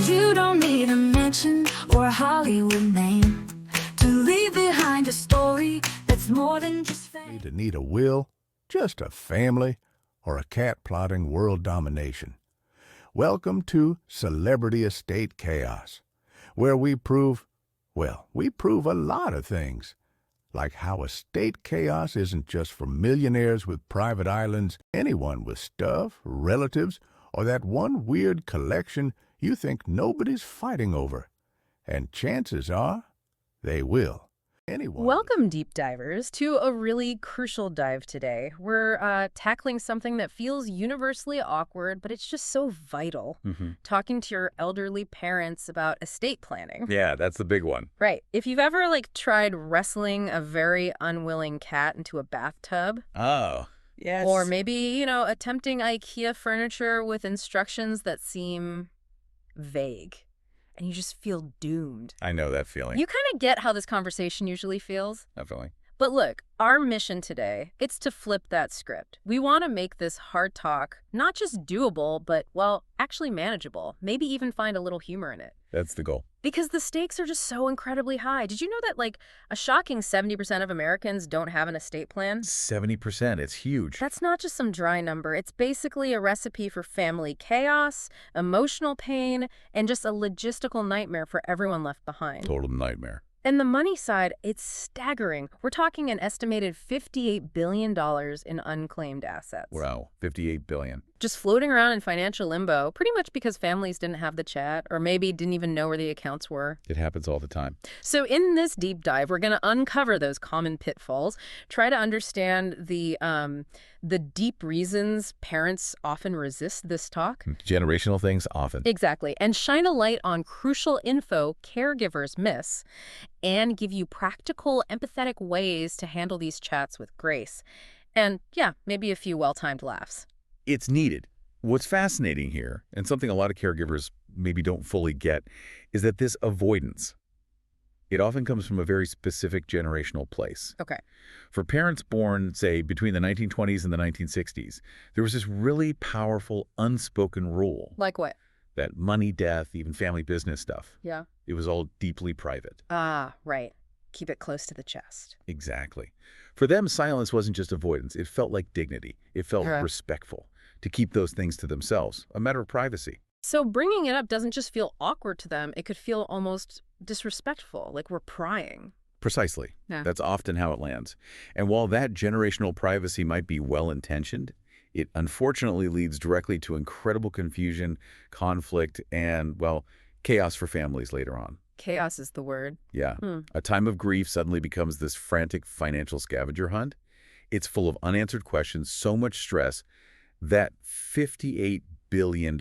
You don't need a mansion or a Hollywood name to leave behind a story that's more than just fame. To need a will, just a family, or a cat plotting world domination. Welcome to Celebrity Estate Chaos, where we prove a lot of things. Like how estate chaos isn't just for millionaires with private islands, anyone with stuff, relatives, or that one weird collection you think nobody's fighting over. And chances are, they will. Anyone. Welcome, deep divers, to a really crucial dive today. We're tackling something that feels universally awkward, but it's just so vital. Talking to your elderly parents about estate planning. Yeah, that's the big one. Right. If you've ever, tried wrestling a very unwilling cat into a bathtub. Oh, yes. Or maybe, attempting IKEA furniture with instructions that seem vague. And you just feel doomed. I know that feeling. You kind of get how this conversation usually feels. Definitely. But look, our mission today, it's to flip that script. We want to make this hard talk not just doable, but, actually manageable. Maybe even find a little humor in it. That's the goal. Because the stakes are just so incredibly high. Did you know that, a shocking 70% of Americans don't have an estate plan? 70%. It's huge. That's not just some dry number. It's basically a recipe for family chaos, emotional pain, and just a logistical nightmare for everyone left behind. Total nightmare. And the money side, it's staggering. We're talking an estimated $58 billion in unclaimed assets. Wow, $58 billion. Just floating around in financial limbo, pretty much because families didn't have the chat or maybe didn't even know where the accounts were. It happens all the time. So in this deep dive, we're going to uncover those common pitfalls, try to understand the deep reasons parents often resist this talk. Generational things often. Exactly. And shine a light on crucial info caregivers miss and give you practical, empathetic ways to handle these chats with grace. And maybe a few well-timed laughs. It's needed. What's fascinating here, and something a lot of caregivers maybe don't fully get, is that this avoidance, it often comes from a very specific generational place. Okay. For parents born, say, between the 1920s and the 1960s, there was this really powerful unspoken rule. Like what? That money, death, even family business stuff. Yeah. It was all deeply private. Ah, right. Keep it close to the chest. Exactly. For them, silence wasn't just avoidance. It felt like dignity. It felt respectful to keep those things to themselves, a matter of privacy. So bringing it up doesn't just feel awkward to them. It could feel almost disrespectful, like we're prying. Precisely. Yeah. That's often how it lands. And while that generational privacy might be well-intentioned, it unfortunately leads directly to incredible confusion, conflict, and, chaos for families later on. Chaos is the word. Yeah. A time of grief suddenly becomes this frantic financial scavenger hunt. It's full of unanswered questions, so much stress, that $58 billion,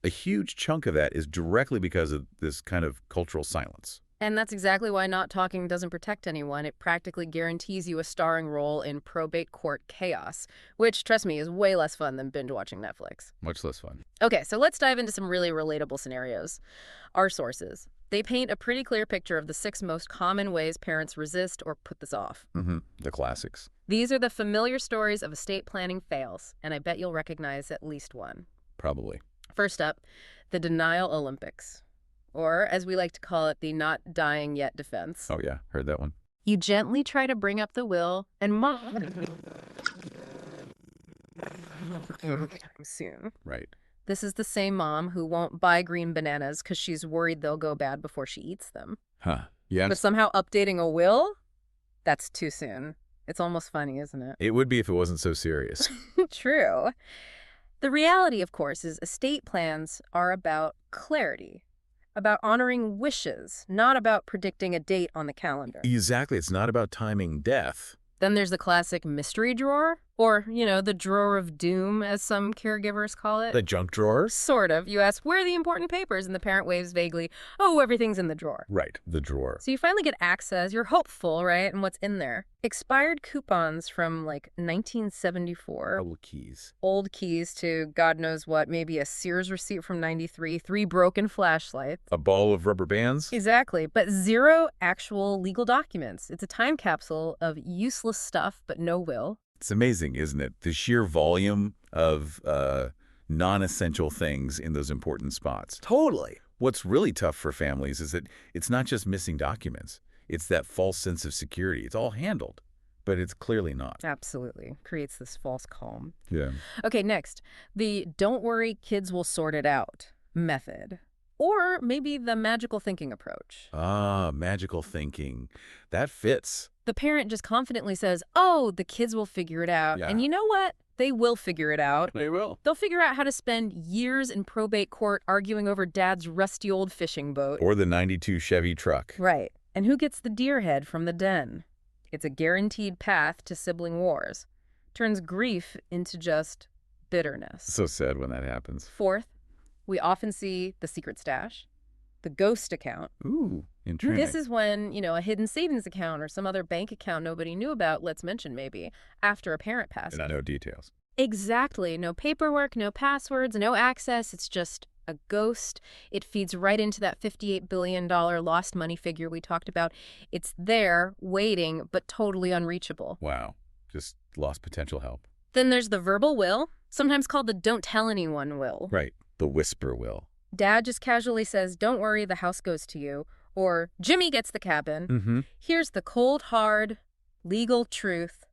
a huge chunk of that is directly because of this kind of cultural silence. And that's exactly why not talking doesn't protect anyone. It practically guarantees you a starring role in probate court chaos, which, trust me, is way less fun than binge-watching Netflix. Much less fun. Okay, so let's dive into some really relatable scenarios. Our sources. They paint a pretty clear picture of the 6 most common ways parents resist or put this off. The classics. These are the familiar stories of estate planning fails, and I bet you'll recognize at least one. Probably. First up, the denial Olympics. Or, as we like to call it, the not dying yet defense. Oh, yeah. Heard that one. You gently try to bring up the will, and mom soon. Right. This is the same mom who won't buy green bananas because she's worried they'll go bad before she eats them. Huh. Yeah. But somehow updating a will? That's too soon. It's almost funny, isn't it? It would be if it wasn't so serious. True. The reality, of course, is estate plans are about clarity, about honoring wishes, not about predicting a date on the calendar. Exactly. It's not about timing death. Then there's the classic mystery drawer, or, the drawer of doom, as some caregivers call it. The junk drawer? Sort of. You ask, where are the important papers? And the parent waves vaguely, oh, everything's in the drawer. Right, the drawer. So you finally get access. You're hopeful, right? And what's in there? Expired coupons from, 1974. Old keys to God knows what, maybe a Sears receipt from 93, 3 broken flashlights. A ball of rubber bands? Exactly, but 0 actual legal documents. It's a time capsule of useless stuff, but no will. It's amazing, isn't it? The sheer volume of non-essential things in those important spots. Totally. What's really tough for families is that it's not just missing documents. It's that false sense of security. It's all handled, but it's clearly not. Absolutely. Creates this false calm. Yeah. Okay, next. The don't worry, kids will sort it out method. Or maybe the magical thinking approach. Ah, magical thinking. That fits. The parent just confidently says, oh, the kids will figure it out. Yeah. And you know what? They will figure it out. They will. They'll figure out how to spend years in probate court arguing over dad's rusty old fishing boat. Or the 92 Chevy truck. Right. And who gets the deer head from the den? It's a guaranteed path to sibling wars. Turns grief into just bitterness. So sad when that happens. Fourth, we often see the secret stash, the ghost account. Ooh, intriguing. This is when, a hidden savings account or some other bank account nobody knew about, let's mention maybe, after a parent passes. And I know details. Exactly. No paperwork, no passwords, no access. It's just a ghost. It feeds right into that $58 billion lost money figure we talked about. It's there, waiting, but totally unreachable. Wow. Just lost potential help. Then there's the verbal will, sometimes called the don't tell anyone will. Right. The whisper will. Dad just casually says, don't worry, the house goes to you. Or Jimmy gets the cabin. Mm-hmm. Here's the cold, hard, legal truth.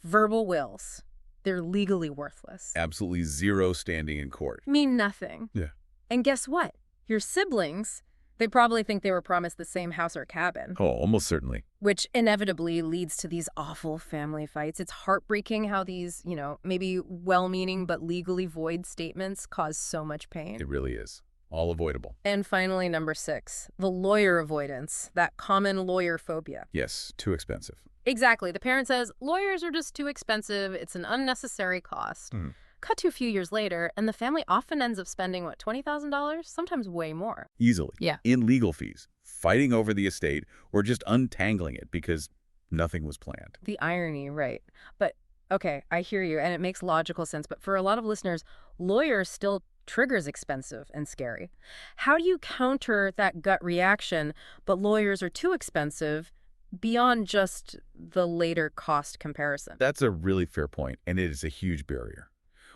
Verbal wills. They're legally worthless. Absolutely zero standing in court. Mean nothing. Yeah. And guess what? Your siblings, they probably think they were promised the same house or cabin. Oh, almost certainly. Which inevitably leads to these awful family fights. It's heartbreaking how these, maybe well-meaning but legally void statements cause so much pain. It really is. All avoidable. And finally, number 6, the lawyer avoidance, that common lawyer phobia. Yes, too expensive. Exactly. The parent says, lawyers are just too expensive. It's an unnecessary cost. Mm. Cut to a few years later, and the family often ends up spending, $20,000? Sometimes way more. Easily. Yeah. In legal fees, fighting over the estate, or just untangling it because nothing was planned. The irony, right. But, okay, I hear you, and it makes logical sense. But for a lot of listeners, lawyers still triggers expensive and scary. How do you counter that gut reaction, but lawyers are too expensive, beyond just the later cost comparison? That's a really fair point, and it is a huge barrier.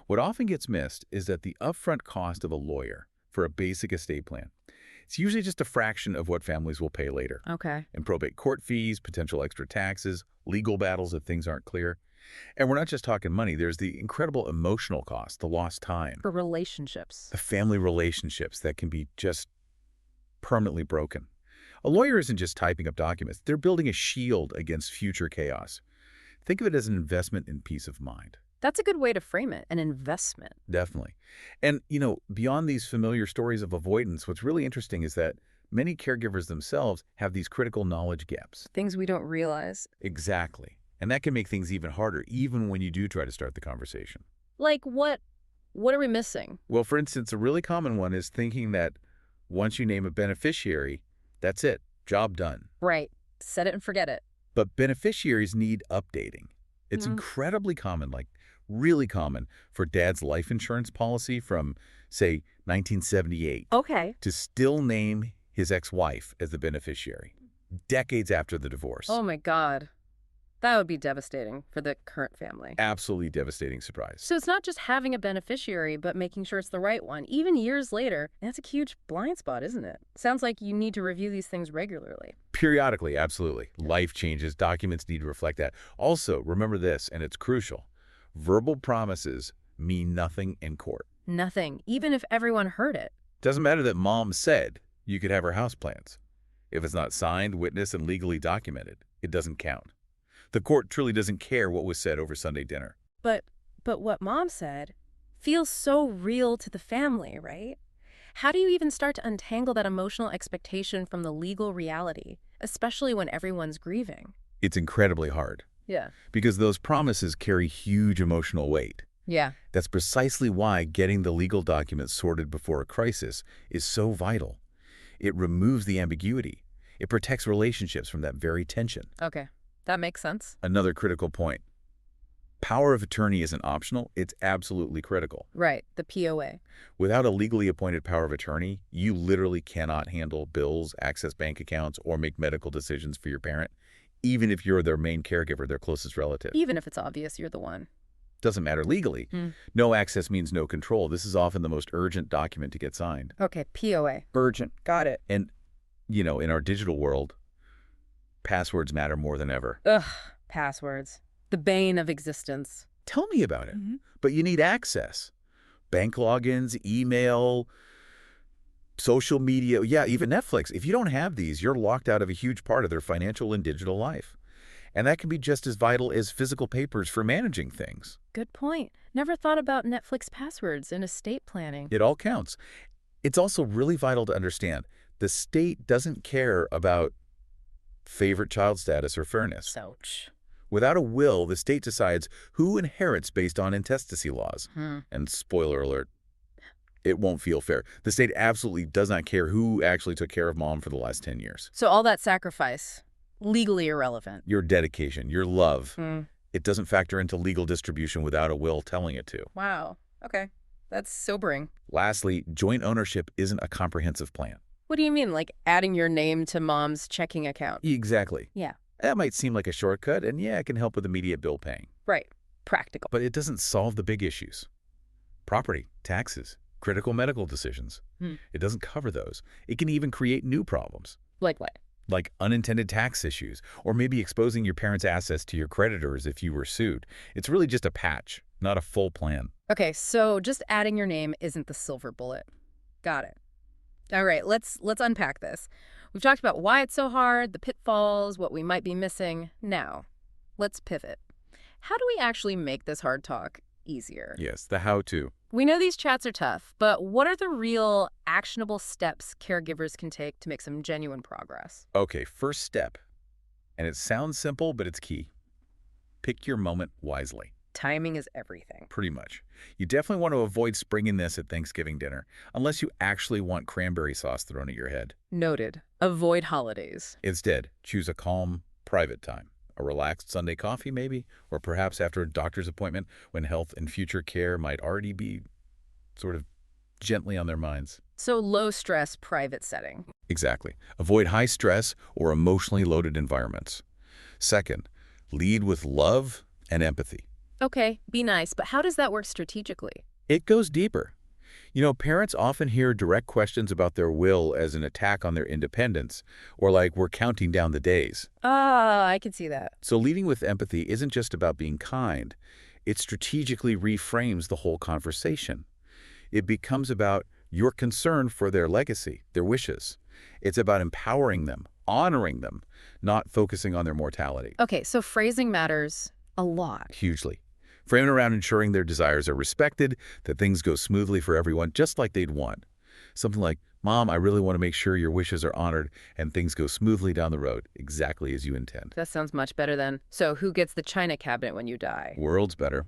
What often gets missed is that the upfront cost of a lawyer for a basic estate plan, it's usually just a fraction of what families will pay later. Okay. And probate court fees, potential extra taxes, legal battles if things aren't clear. And we're not just talking money. There's the incredible emotional cost, the lost time. For relationships. The family relationships that can be just permanently broken. A lawyer isn't just typing up documents. They're building a shield against future chaos. Think of it as an investment in peace of mind. That's a good way to frame it, an investment. Definitely. And, beyond these familiar stories of avoidance, what's really interesting is that many caregivers themselves have these critical knowledge gaps. Things we don't realize. Exactly. And that can make things even harder, even when you do try to start the conversation. Like what? What are we missing? Well, for instance, a really common one is thinking that once you name a beneficiary, that's it, job done. Right. Set it and forget it. But beneficiaries need updating. It's incredibly common, like really common, for dad's life insurance policy from, say, 1978 Okay. to still name his ex-wife as the beneficiary, decades after the divorce. Oh my God. That would be devastating for the current family. Absolutely devastating surprise. So it's not just having a beneficiary, but making sure it's the right one, even years later. That's a huge blind spot, isn't it? Sounds like you need to review these things regularly. Periodically, absolutely. Life changes, documents need to reflect that. Also, remember this, and it's crucial. Verbal promises mean nothing in court. Nothing, even if everyone heard it. Doesn't matter that mom said you could have her house plans. If it's not signed, witnessed, and legally documented, it doesn't count. The court truly doesn't care what was said over Sunday dinner. But what mom said feels so real to the family, right? How do you even start to untangle that emotional expectation from the legal reality, especially when everyone's grieving? It's incredibly hard. Yeah. Because those promises carry huge emotional weight. Yeah. That's precisely why getting the legal documents sorted before a crisis is so vital. It removes the ambiguity. It protects relationships from that very tension. Okay. That makes sense. Another critical point. Power of attorney isn't optional. It's absolutely critical. Right. The POA. Without a legally appointed power of attorney, you literally cannot handle bills, access bank accounts, or make medical decisions for your parent, even if you're their main caregiver, their closest relative. Even if it's obvious you're the one. Doesn't matter legally. No access means no control. This is often the most urgent document to get signed. Okay, POA. Urgent. Got it. And, in our digital world, passwords matter more than ever. Ugh, passwords. The bane of existence. Tell me about it. But you need access. Bank logins, email, social media, yeah, even Netflix. If you don't have these, you're locked out of a huge part of their financial and digital life. And that can be just as vital as physical papers for managing things. Good point. Never thought about Netflix passwords in estate planning. It all counts. It's also really vital to understand the state doesn't care about favorite child status or fairness. Ouch. Without a will, the state decides who inherits based on intestacy laws. And spoiler alert, it won't feel fair. The state absolutely does not care who actually took care of mom for the last 10 years. So all that sacrifice, legally irrelevant. Your dedication, your love, it doesn't factor into legal distribution without a will telling it to. Wow. Okay. That's sobering. Lastly, joint ownership isn't a comprehensive plan. What do you mean, like adding your name to mom's checking account? Exactly. Yeah. That might seem like a shortcut, and yeah, it can help with immediate bill paying. Right. Practical. But it doesn't solve the big issues. Property, taxes, critical medical decisions. It doesn't cover those. It can even create new problems. Like what? Like unintended tax issues, or maybe exposing your parents' assets to your creditors if you were sued. It's really just a patch, not a full plan. Okay, so just adding your name isn't the silver bullet. Got it. All right, let's unpack this. We've talked about why it's so hard, the pitfalls, what we might be missing. Now, let's pivot. How do we actually make this hard talk easier? Yes, the how-to. We know these chats are tough, but what are the real actionable steps caregivers can take to make some genuine progress? Okay, first step. And it sounds simple, but it's key. Pick your moment wisely. Timing is everything. Pretty much. You definitely want to avoid springing this at Thanksgiving dinner, unless you actually want cranberry sauce thrown at your head. Noted. Avoid holidays. Instead, choose a calm, private time. A relaxed Sunday coffee, maybe, or perhaps after a doctor's appointment when health and future care might already be sort of gently on their minds. So low-stress, private setting. Exactly. Avoid high-stress or emotionally loaded environments. Second, lead with love and empathy. Okay, be nice, but how does that work strategically? It goes deeper. Parents often hear direct questions about their will as an attack on their independence, or like we're counting down the days. Ah, I can see that. So leading with empathy isn't just about being kind. It strategically reframes the whole conversation. It becomes about your concern for their legacy, their wishes. It's about empowering them, honoring them, not focusing on their mortality. Okay, so phrasing matters a lot. Hugely. Framing around ensuring their desires are respected, that things go smoothly for everyone, just like they'd want. Something like, Mom, I really want to make sure your wishes are honored and things go smoothly down the road, exactly as you intend. That sounds much better than, so who gets the china cabinet when you die? World's better.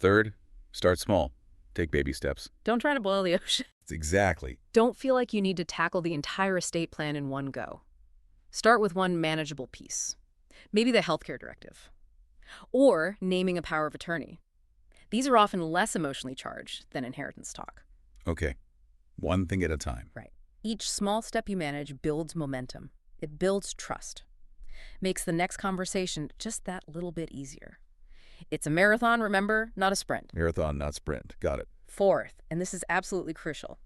Third, start small. Take baby steps. Don't try to boil the ocean. Exactly. Don't feel like you need to tackle the entire estate plan in one go. Start with one manageable piece. Maybe the healthcare directive. Or naming a power of attorney. These are often less emotionally charged than inheritance talk. Okay. One thing at a time. Right. Each small step you manage builds momentum. It builds trust. Makes the next conversation just that little bit easier. It's a marathon, remember, not a sprint. Marathon, not sprint. Got it. Fourth, and this is absolutely crucial,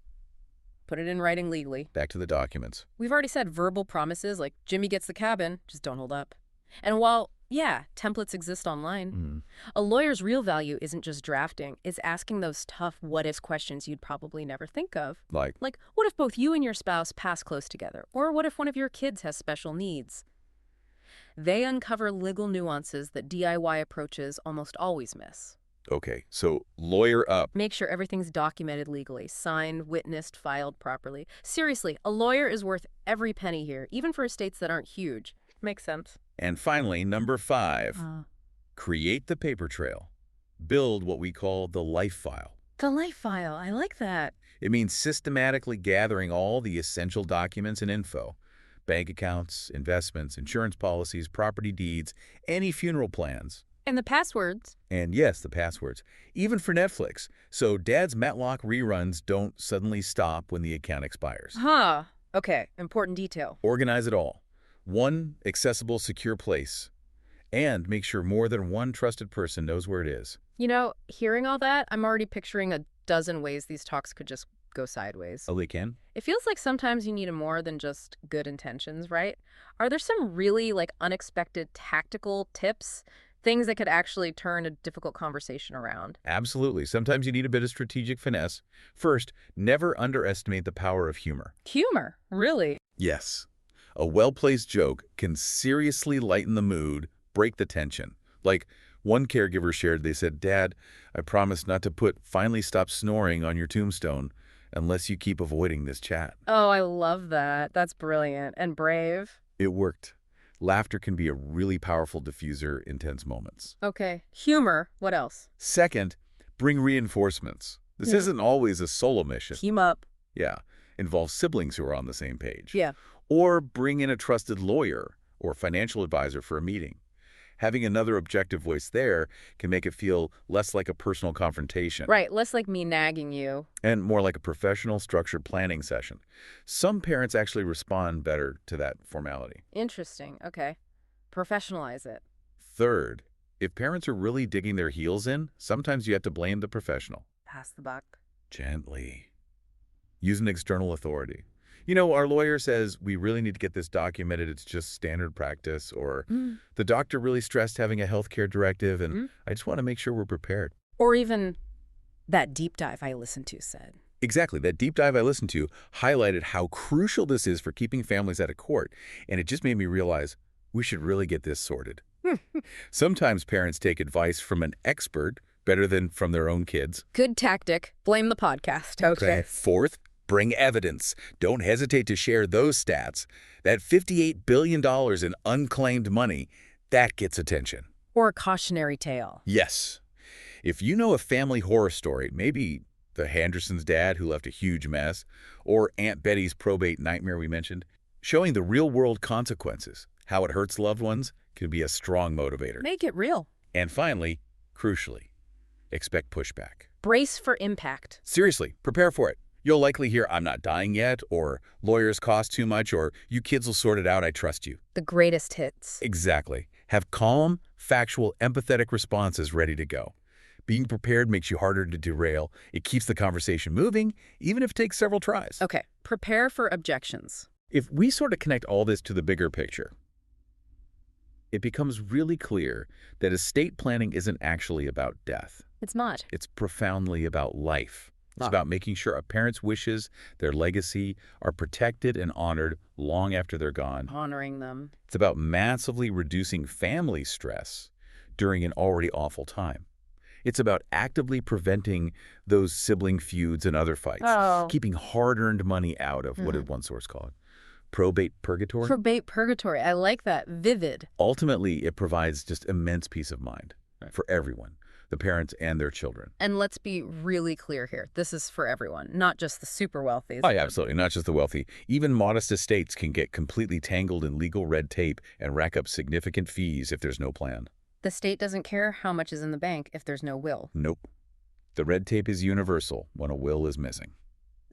put it in writing legally. Back to the documents. We've already said verbal promises like Jimmy gets the cabin, just don't hold up. And while, yeah, templates exist online, a lawyer's real value isn't just drafting, it's asking those tough what-if questions you'd probably never think of. Like, What if both you and your spouse pass close together? Or what if one of your kids has special needs? They uncover legal nuances that DIY approaches almost always miss. okay, so lawyer up. Make sure everything's documented legally, signed, witnessed, filed properly. Seriously, a lawyer is worth every penny here, even for estates that aren't huge. Makes sense. And finally, number 5, create the paper trail. Build what we call the life file. The life file, I like that. It means systematically gathering all the essential documents and info. Bank accounts, investments, insurance policies, property deeds, any funeral plans. And the passwords. And yes, the passwords. Even for Netflix. So Dad's Matlock reruns don't suddenly stop when the account expires. Huh. Okay, important detail. Organize it all. One accessible, secure place. And make sure more than one trusted person knows where it is. You know, hearing all that, I'm already picturing a dozen ways these talks could just go sideways. Oh, they can? It feels like sometimes you need more than just good intentions, right? Are there some really, unexpected tactical tips? Things that could actually turn a difficult conversation around? Absolutely. Sometimes you need a bit of strategic finesse. First, never underestimate the power of humor. Humor, really? Yes. A well-placed joke can seriously lighten the mood, break the tension. Like one caregiver shared, they said, "Dad, I promise not to put 'finally stop snoring' on your tombstone unless you keep avoiding this chat." Oh, I love that. That's brilliant and brave. It worked. Laughter can be a really powerful diffuser in tense moments. Okay. Humor. What else? Second, bring reinforcements. This isn't always a solo mission. Team up. Yeah. Involve siblings who are on the same page. Yeah. Or bring in a trusted lawyer or financial advisor for a meeting. Having another objective voice there can make it feel less like a personal confrontation. Right. Less like me nagging you. And more like a professional, structured planning session. Some parents actually respond better to that formality. Interesting. Okay. Professionalize it. Third, if parents are really digging their heels in, sometimes you have to blame the professional. Pass the buck. Gently. Use an external authority. You know, our lawyer says we really need to get this documented. It's just standard practice. Or the doctor really stressed having a healthcare directive, and I just want to make sure we're prepared. Or even that deep dive I listened to said. Exactly. That deep dive I listened to highlighted how crucial this is for keeping families out of court. And it just made me realize we should really get this sorted. Sometimes parents take advice from an expert better than from their own kids. Good tactic. Blame the podcast. Okay. Fourth, bring evidence. Don't hesitate to share those stats. That $58 billion in unclaimed money, that gets attention. Or a cautionary tale. Yes. If you know a family horror story, maybe the Henderson's dad who left a huge mess, or Aunt Betty's probate nightmare we mentioned, showing the real-world consequences, how it hurts loved ones, can be a strong motivator. Make it real. And finally, crucially, expect pushback. Brace for impact. Seriously, prepare for it. You'll likely hear, "I'm not dying yet," or "lawyers cost too much," or "you kids will sort it out, I trust you." The greatest hits. Exactly. Have calm, factual, empathetic responses ready to go. Being prepared makes you harder to derail. It keeps the conversation moving, even if it takes several tries. Okay. Prepare for objections. If we sort of connect all this to the bigger picture, it becomes really clear that estate planning isn't actually about death. It's not. It's profoundly about life. It's about making sure a parent's wishes, their legacy, are protected and honored long after they're gone. Honoring them. It's about massively reducing family stress during an already awful time. It's about actively preventing those sibling feuds and other fights, keeping hard-earned money out of what did one source call it? Probate purgatory? Probate purgatory. I like that. Vivid. Ultimately, it provides just immense peace of mind for everyone, the parents and their children. And let's be really clear here. This is for everyone, not just the super wealthy. Oh, yeah, absolutely. Not just the wealthy. Even modest estates can get completely tangled in legal red tape and rack up significant fees if there's no plan. The state doesn't care how much is in the bank if there's no will. Nope. The red tape is universal when a will is missing.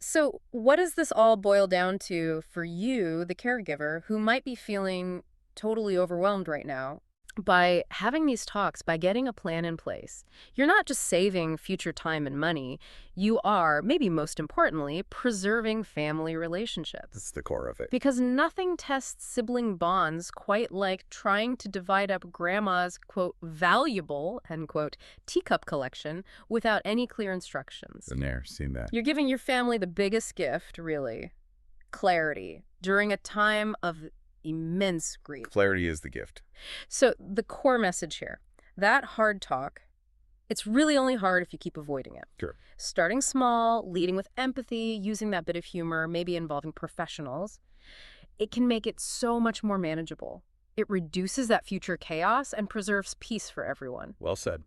So what does this all boil down to for you, the caregiver, who might be feeling totally overwhelmed right now? By having these talks, by getting a plan in place, you're not just saving future time and money, you are, maybe most importantly, preserving family relationships. That's the core of it. Because nothing tests sibling bonds quite like trying to divide up grandma's, quote, valuable, end quote, teacup collection without any clear instructions. Been there, seen that. You're giving your family the biggest gift, really, clarity, during a time of immense grief. Clarity is the gift. So the core message here, that hard talk, it's really only hard if you keep avoiding it. Sure. Starting small, leading with empathy, using that bit of humor, maybe involving professionals, it can make it so much more manageable. It reduces that future chaos and preserves peace for everyone. Well said.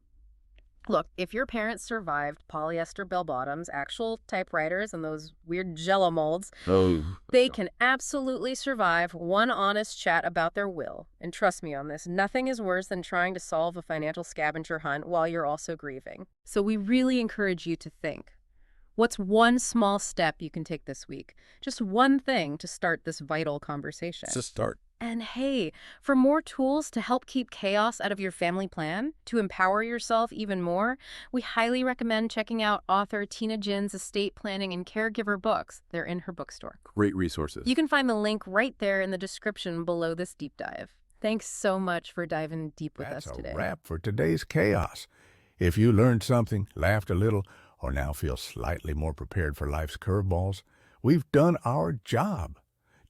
Look, if your parents survived polyester bell-bottoms, actual typewriters, and those weird Jell-O molds, they can absolutely survive one honest chat about their will. And trust me on this, nothing is worse than trying to solve a financial scavenger hunt while you're also grieving. So we really encourage you to think. What's one small step you can take this week? Just one thing to start this vital conversation. It's a start. And hey, for more tools to help keep chaos out of your family plan, to empower yourself even more, we highly recommend checking out author Tina Jin's Estate Planning and Caregiver books. They're in her bookstore. Great resources. You can find the link right there in the description below this deep dive. Thanks so much for diving deep with us today. That's a wrap for today's chaos. If you learned something, laughed a little, or now feel slightly more prepared for life's curveballs, we've done our job.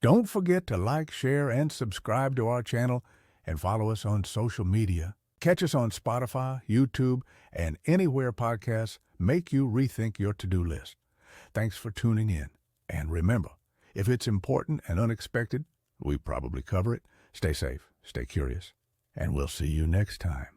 Don't forget to like, share, and subscribe to our channel and follow us on social media. Catch us on Spotify, YouTube, and anywhere podcasts make you rethink your to-do list. Thanks for tuning in. And remember, if it's important and unexpected, we probably cover it. Stay safe, stay curious, and we'll see you next time.